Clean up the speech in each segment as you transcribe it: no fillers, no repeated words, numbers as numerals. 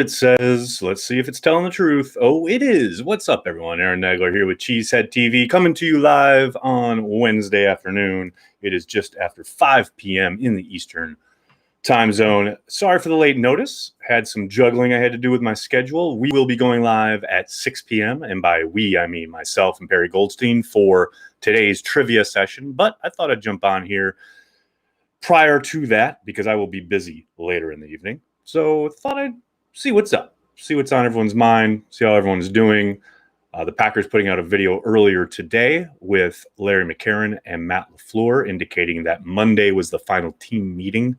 It says, let's see if it's telling the truth. Oh, it is. What's up, everyone? Aaron Nagler here with Cheesehead TV, coming to you live on Wednesday afternoon. It is just after 5 p.m. in the Eastern time zone. Sorry for the late notice. Had some juggling I had to do with my schedule. We will be going live at 6 p.m. And by we, I mean myself and Barry Goldstein for today's trivia session. But I thought I'd jump on here prior to that because I will be busy later in the evening. So thought I'd see what's up, see what's on everyone's mind, see how everyone's doing. The Packers putting out a video earlier today with Larry McCarron and Matt LaFleur indicating that Monday was the final team meeting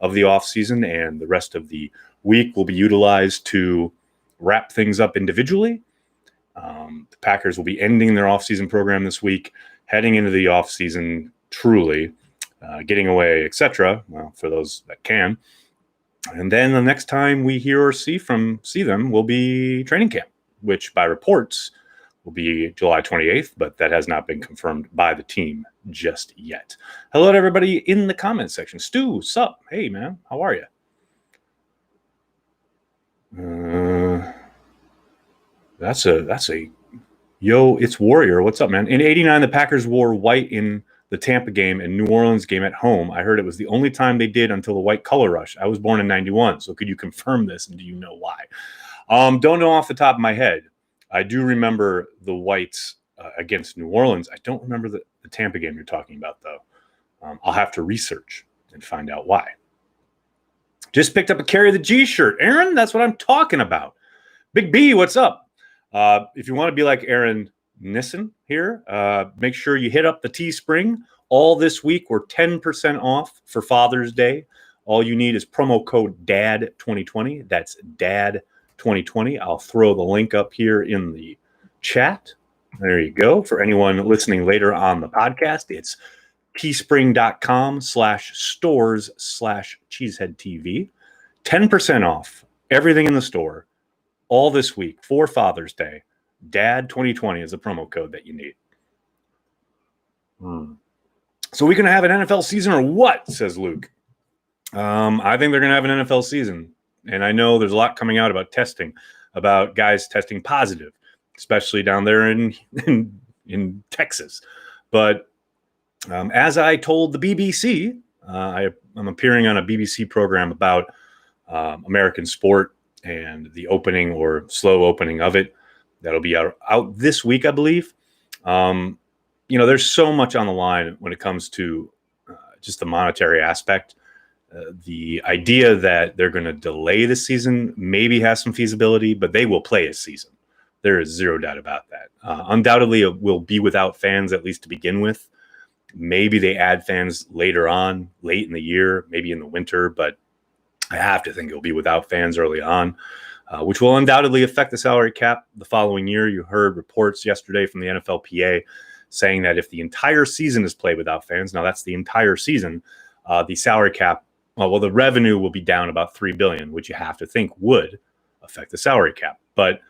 of the offseason and the rest of the week will be utilized to wrap things up individually. The Packers will be ending their offseason program this week, heading into the offseason truly, getting away, etc. Well, for those that can. And then the next time we hear or see them will be training camp, which by reports will be July 28th, but that has not been confirmed by the team just yet. Hello to everybody in the comment section. Stu, sup? Hey, man. How are you? That's a yo, it's Warrior. What's up, man? In 89, the Packers wore white in the Tampa game and New Orleans game at home. I heard it was the only time they did until the white color rush. I was born in 91, so could you confirm this, and do you know why? Don't know off the top of my head. I do remember the whites against New Orleans. I don't remember the Tampa game you're talking about, though. I'll have to research and find out why. Just picked up a Carry the G shirt. Aaron, that's what I'm talking about. Big B, what's up? If you want to be like Aaron Nissen here, make sure you hit up the Teespring. All this week, we're 10% off for Father's Day. All you need is promo code DAD2020. That's DAD2020. I'll throw the link up here in the chat. There you go. For anyone listening later on the podcast, it's teespring.com/stores/cheeseheadtv. 10% off everything in the store all this week for Father's Day. DAD2020 is a promo code that you need. So we going to have an NFL season or what, says Luke? I think they're going to have an NFL season. And I know there's a lot coming out about testing, about guys testing positive, especially down there in Texas. But as I told the BBC, I'm appearing on a BBC program about American sport and the opening or slow opening of it. That'll be out this week, I believe. There's so much on the line when it comes to just the monetary aspect. The idea that they're going to delay the season maybe has some feasibility, but they will play a season. There is zero doubt about that. Undoubtedly, it will be without fans, at least to begin with. Maybe they add fans later on, late in the year, maybe in the winter, but I have to think it'll be without fans early on. Which will undoubtedly affect the salary cap the following year. You heard reports yesterday from the NFLPA saying that if the entire season is played without fans, now that's the entire season, the salary cap, the revenue will be down about $3 billion, which you have to think would affect the salary cap. But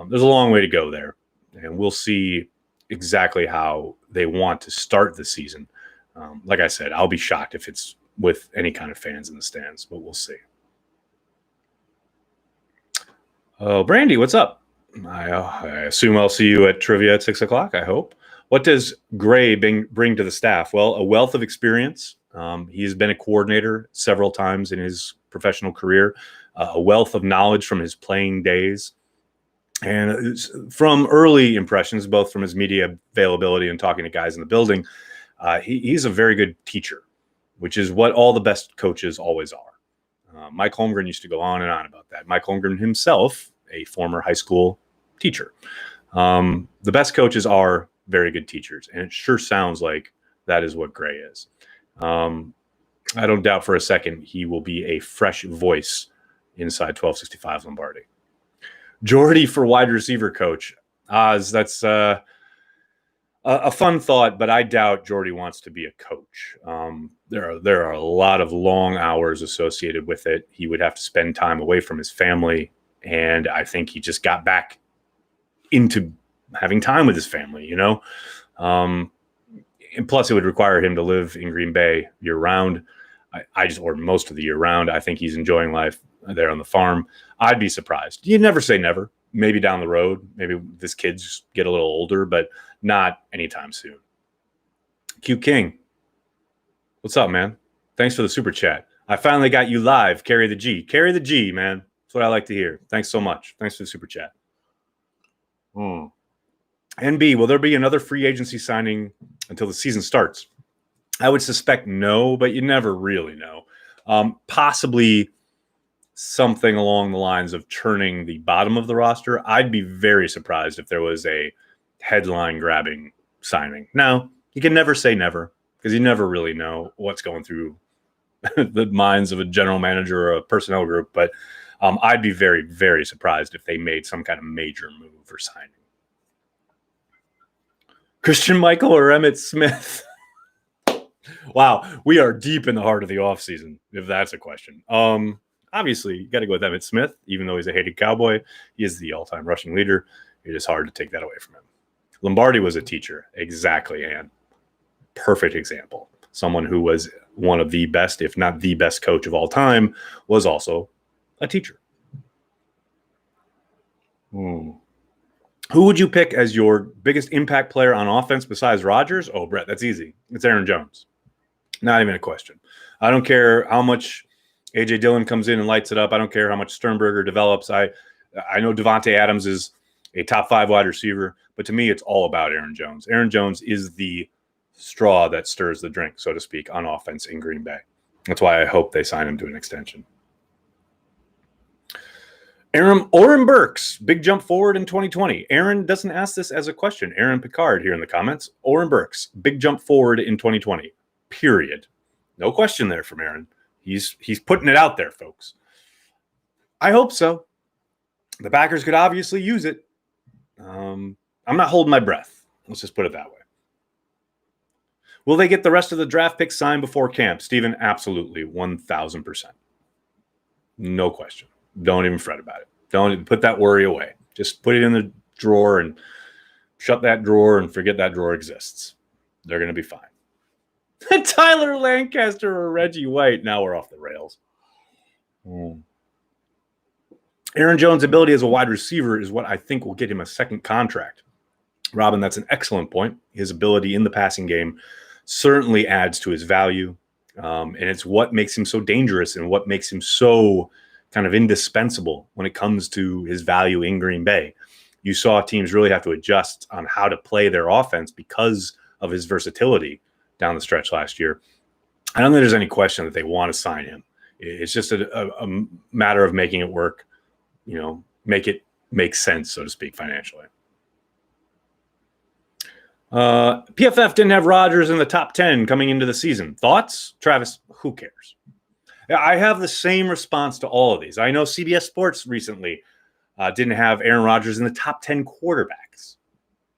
there's a long way to go there, and we'll see exactly how they want to start the season. Like I said, I'll be shocked if it's with any kind of fans in the stands, but we'll see. Oh, Brandy, what's up? I assume I'll see you at trivia at 6 o'clock, I hope. What does Gray bring to the staff? Well, a wealth of experience. He's been a coordinator several times in his professional career, a wealth of knowledge from his playing days. And from early impressions, both from his media availability and talking to guys in the building, he's a very good teacher, which is what all the best coaches always are. Mike Holmgren used to go on and on about that. Mike Holmgren himself, a former high school teacher. The best coaches are very good teachers, and it sure sounds like that is what Gray is. I don't doubt for a second he will be a fresh voice inside 1265 Lombardi. Jordy for wide receiver coach. Oz, that's a fun thought, but I doubt Jordy wants to be a coach. There are a lot of long hours associated with it. He would have to spend time away from his family, and I think he just got back into having time with his family, and plus it would require him to live in Green Bay year round. Or most of the year round. I think he's enjoying life there on the farm. I'd be surprised. You never say never. Maybe down the road. Maybe this kid's get a little older, but not anytime soon. Q King. What's up, man? Thanks for the super chat. I finally got you live. Carry the G. Carry the G, man. That's what I like to hear. Thanks so much. Thanks for the super chat. NB, will there be another free agency signing until the season starts? I would suspect no, but you never really know. Possibly something along the lines of churning the bottom of the roster. I'd be very surprised if there was a headline-grabbing signing. Now, you can never say never because you never really know what's going through the minds of a general manager or a personnel group, but I'd be very, very surprised if they made some kind of major move or signing. Christian Michael or Emmitt Smith? Wow, we are deep in the heart of the offseason, if that's a question. Obviously, you got to go with Emmitt Smith, even though he's a hated Cowboy. He is the all-time rushing leader. It is hard to take that away from him. Lombardi was a teacher. Exactly, Ann. Perfect example. Someone who was one of the best, if not the best coach of all time, was also a teacher. Who would you pick as your biggest impact player on offense besides Rodgers? Oh, Brett, that's easy. It's Aaron Jones. Not even a question. I don't care how much A.J. Dillon comes in and lights it up. I don't care how much Sternberger develops. I know Devontae Adams is a top 5 wide receiver, but to me, it's all about Aaron Jones. Aaron Jones is the straw that stirs the drink, so to speak, on offense in Green Bay. That's why I hope they sign him to an extension. Oren Burks, big jump forward in 2020. Aaron doesn't ask this as a question. Aaron Picard here in the comments. Oren Burks, big jump forward in 2020. Period. No question there from Aaron. He's putting it out there, folks. I hope so. The Packers could obviously use it. I'm not holding my breath. Let's just put it that way. Will they get the rest of the draft picks signed before camp? Steven, absolutely. 1,000%. No question. Don't even fret about it. Don't even put that worry away. Just put it in the drawer and shut that drawer and forget that drawer exists. They're going to be fine. Tyler Lancaster or Reggie White. Now we're off the rails. Aaron Jones' ability as a wide receiver is what I think will get him a second contract. Robin, that's an excellent point. His ability in the passing game certainly adds to his value. And it's what makes him so dangerous and what makes him so kind of indispensable when it comes to his value in Green Bay. You saw teams really have to adjust on how to play their offense because of his versatility down the stretch last year. I don't think there's any question that they want to sign him. It's just a matter of making it work, make it make sense, so to speak, financially. PFF didn't have Rodgers in the top 10 coming into the season. Thoughts? Travis, who cares? I have the same response to all of these. I know CBS Sports recently didn't have Aaron Rodgers in the top 10 quarterbacks.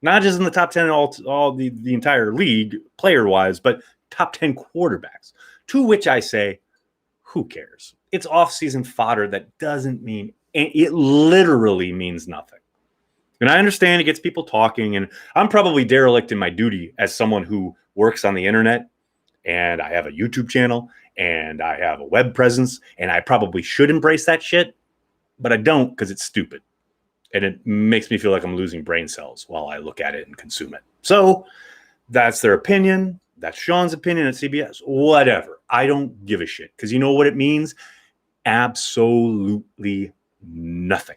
Not just in the top 10 all the entire league, player-wise, but top 10 quarterbacks. To which I say, who cares? It's off-season fodder that doesn't mean – it literally means nothing. And I understand it gets people talking, and I'm probably derelict in my duty as someone who works on the internet, and I have a YouTube channel, and I have a web presence, and I probably should embrace that shit, but I don't because it's stupid. And it makes me feel like I'm losing brain cells while I look at it and consume it. So that's their opinion. That's Sean's opinion at CBS. Whatever. I don't give a shit because you know what it means? Absolutely nothing.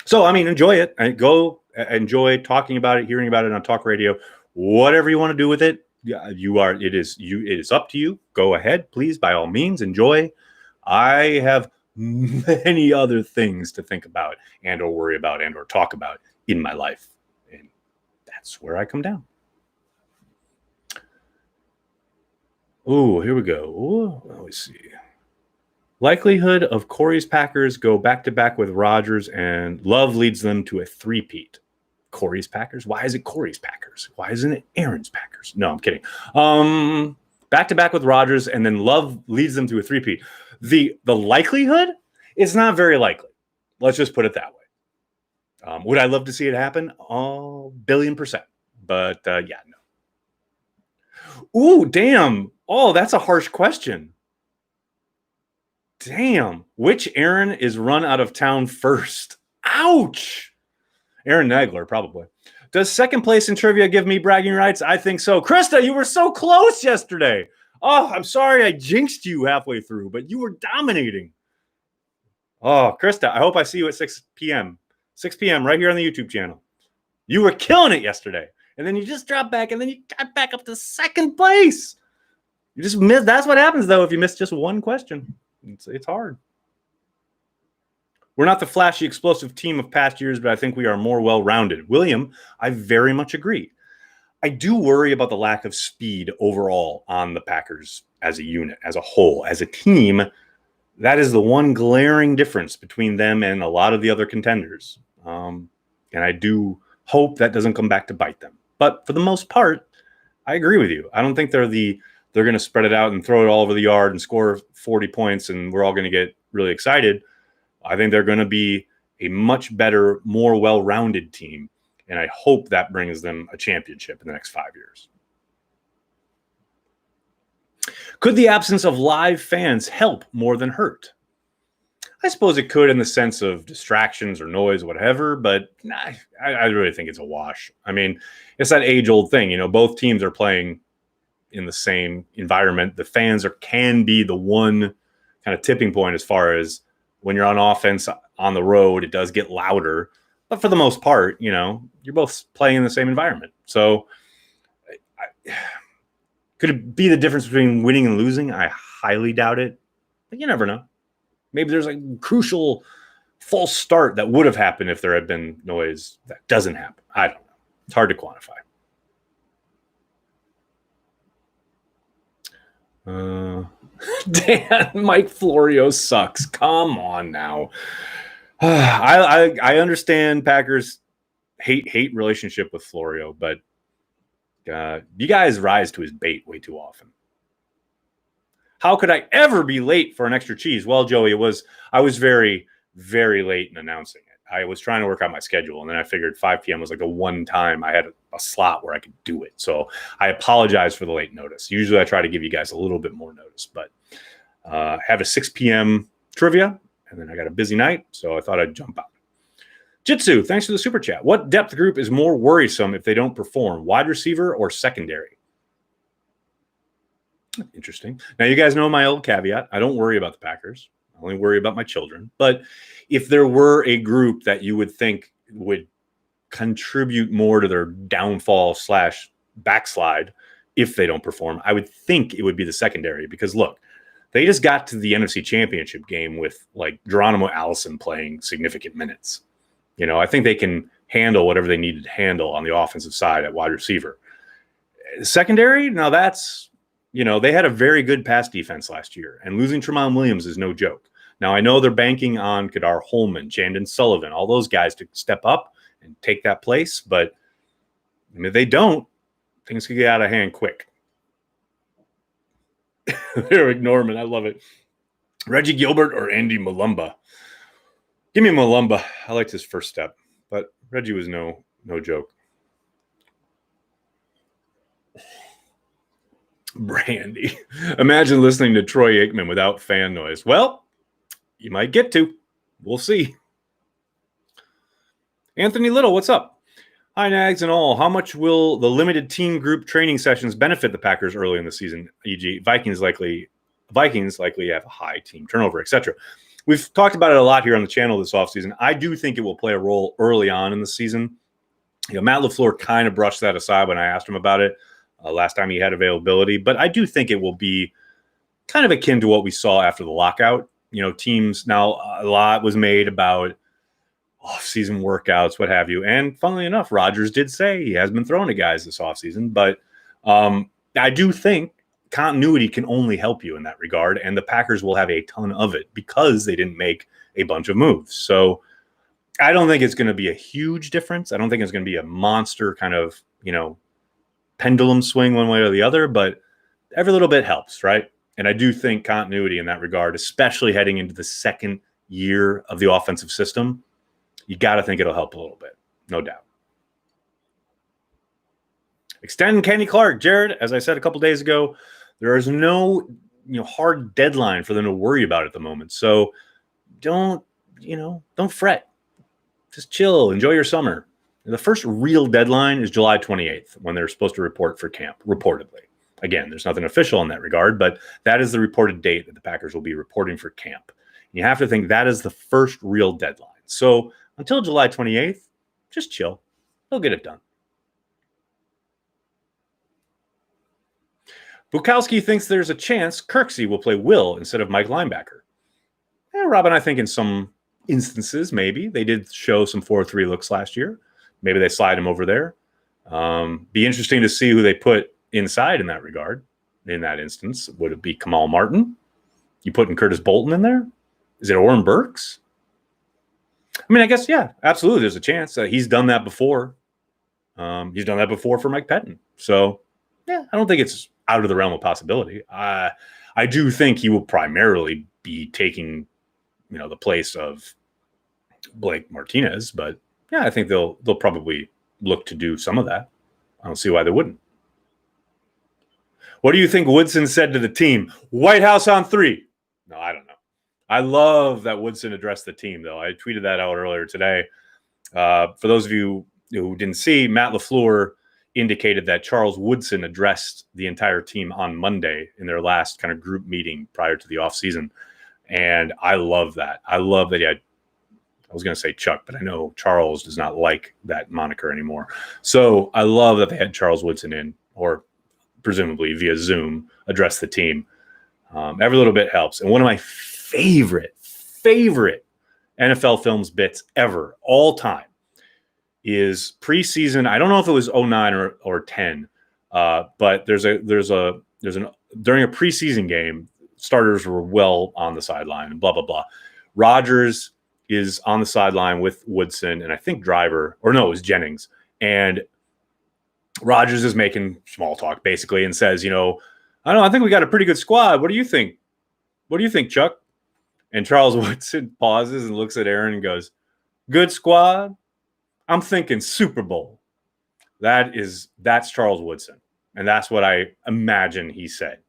So, enjoy it. Go enjoy talking about it, hearing about it on talk radio, whatever you want to do with it. It is up to you. Go ahead, please, by all means, enjoy. I have many other things to think about and or worry about and or talk about in my life. And that's where I come down. Oh, here we go. Ooh, let me see. Likelihood of Corey's Packers go back-to-back with Rodgers and Love leads them to a three-peat. Corey's Packers? Why is it Corey's Packers? Why isn't it Aaron's Packers? No, I'm kidding. Back-to-back with Rodgers and then Love leads them to a three-peat. The likelihood is not very likely. Let's just put it that way. Would I love to see it happen? Oh, billion%. But, yeah, no. Ooh, damn. Oh, that's a harsh question. Damn. Which Aaron is run out of town first? Ouch. Aaron Nagler, probably. Does second place in trivia give me bragging rights? I think so. Krista, you were so close yesterday. Oh, I'm sorry I jinxed you halfway through, but you were dominating. Oh, Krista, I hope I see you at 6 p.m. 6 p.m. right here on the YouTube channel. You were killing it yesterday. And then you just dropped back, and then you got back up to second place. You just missed. That's what happens, though, if you miss just one question. It's hard. We're not the flashy, explosive team of past years, but I think we are more well-rounded. William, I very much agree. I do worry about the lack of speed overall on the Packers as a unit, as a whole, as a team. That is the one glaring difference between them and a lot of the other contenders. And I do hope that doesn't come back to bite them. But for the most part, I agree with you. I don't think they're going to spread it out and throw it all over the yard and score 40 points and we're all going to get really excited. I think they're going to be a much better, more well-rounded team. And I hope that brings them a championship in the next 5 years. Could the absence of live fans help more than hurt? I suppose it could in the sense of distractions or noise, whatever, but I really think it's a wash. I mean, it's that age-old thing. Both teams are playing in the same environment. The fans can be the one kind of tipping point as far as when you're on offense on the road, it does get louder. But for the most part, you're both playing in the same environment. So could it be the difference between winning and losing? I highly doubt it, but you never know. Maybe there's a crucial false start that would have happened if there had been noise that doesn't happen. I don't know. It's hard to quantify. Dan, Mike Florio sucks. Come on now. I understand Packers hate relationship with Florio, but you guys rise to his bait way too often. How could I ever be late for an extra cheese? Well, Joey, I was very, very late in announcing it. I was trying to work out my schedule, and then I figured 5 p.m. was like the one time I had a slot where I could do it. So I apologize for the late notice. Usually I try to give you guys a little bit more notice, but I have a 6 p.m. trivia, and then I got a busy night, so I thought I'd jump out. Jitsu, thanks for the super chat. What depth group is more worrisome if they don't perform, wide receiver or secondary? Interesting. Now, you guys know my old caveat. I don't worry about the Packers. I only worry about my children. But if there were a group that you would think would contribute more to their downfall / backslide if they don't perform, I would think it would be the secondary. Because, look, they just got to the NFC Championship game with, Geronimo Allison playing significant minutes. I think they can handle whatever they needed to handle on the offensive side at wide receiver. Secondary, now that's... they had a very good pass defense last year, and losing Tramon Williams is no joke. Now, I know they're banking on Kadar Holman, Chandon Sullivan, all those guys to step up and take that place, but if they don't, things could get out of hand quick. Eric Norman, I love it. Reggie Gilbert or Andy Malumba? Give me Malumba. I liked his first step, but Reggie was no joke. Brandy. Imagine listening to Troy Aikman without fan noise. Well, you might get to. We'll see. Anthony Little, what's up? Hi, Nags and all. How much will the limited team group training sessions benefit the Packers early in the season? E.g., Vikings likely have a high team turnover, etc. We've talked about it a lot here on the channel this offseason. I do think it will play a role early on in the season. Matt LaFleur kind of brushed that aside when I asked him about it. Last time he had availability, but I do think it will be kind of akin to what we saw after the lockout. Teams now, a lot was made about off-season workouts, what have you. And funnily enough, Rodgers did say he has been throwing to guys this offseason, but I do think continuity can only help you in that regard. And the Packers will have a ton of it because they didn't make a bunch of moves. So I don't think it's going to be a huge difference. I don't think it's going to be a monster kind of, pendulum swing one way or the other, but every little bit helps, right? And I do think continuity in that regard, especially heading into the second year of the offensive system, you got to think it'll help a little bit, no doubt. Extend Kenny Clark. Jared, as I said a couple days ago, there is no hard deadline for them to worry about at the moment. So don't fret. Just chill, enjoy your summer. The first real deadline is July 28th when they're supposed to report for camp, reportedly. Again, there's nothing official in that regard, but that is the reported date that the Packers will be reporting for camp. You have to think that is the first real deadline. So until July 28th, just chill. They'll get it done. Bukowski thinks there's a chance Kirksey will play Will instead of Mike linebacker. Robin, I think in some instances, maybe. They did show some 4-3 looks last year. Maybe they slide him over there. Be interesting to see who they put inside in that regard. In that instance, would it be Kamal Martin? You putting Curtis Bolton in there? Is it Oren Burks? I mean, I guess, yeah, absolutely. There's a chance. He's done that before. He's done that before for Mike Pettin. So, yeah, I don't think it's out of the realm of possibility. I do think he will primarily be taking, the place of Blake Martinez. But, yeah, I think they'll probably look to do some of that. I don't see why they wouldn't. What do you think Woodson said to the team? White House on 3. No, I don't know. I love that Woodson addressed the team, though. I tweeted that out earlier today. For those of you who didn't see, Matt LaFleur indicated that Charles Woodson addressed the entire team on Monday in their last kind of group meeting prior to the offseason. And I love that. I love that he had, I was going to say Chuck, but I know Charles does not like that moniker anymore. So I love that they had Charles Woodson in, or presumably via Zoom, address the team. Every little bit helps. And one of my favorite NFL Films bits ever, all time, is preseason. I don't know if it was 09 or 10, but there's during a preseason game, starters were well on the sideline and blah blah blah. Rodgers is on the sideline with Woodson and I think Driver, or no, it was Jennings, and Rodgers is making small talk basically and says, I think we got a pretty good squad. What do you think? What do you think, Chuck? And Charles Woodson pauses and looks at Aaron and goes, good squad? I'm thinking Super Bowl. That's Charles Woodson. And that's what I imagine he said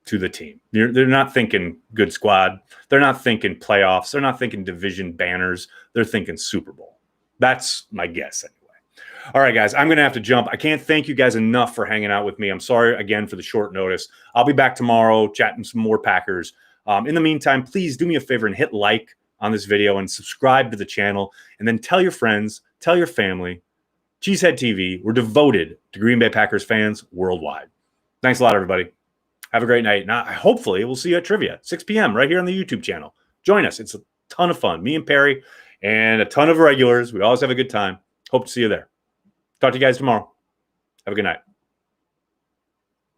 to the team. They're not thinking good squad. They're not thinking playoffs. They're not thinking division banners. They're thinking Super Bowl. That's my guess anyway. All right, guys, I'm going to have to jump. I can't thank you guys enough for hanging out with me. I'm sorry again for the short notice. I'll be back tomorrow chatting some more Packers. In the meantime, please do me a favor and hit like on this video and subscribe to the channel. And then tell your friends, tell your family. Cheesehead TV, we're devoted to Green Bay Packers fans worldwide. Thanks a lot, everybody. Have a great night. Now, hopefully, we'll see you at Trivia, 6 p.m. right here on the YouTube channel. Join us. It's a ton of fun. Me and Perry and a ton of regulars. We always have a good time. Hope to see you there. Talk to you guys tomorrow. Have a good night.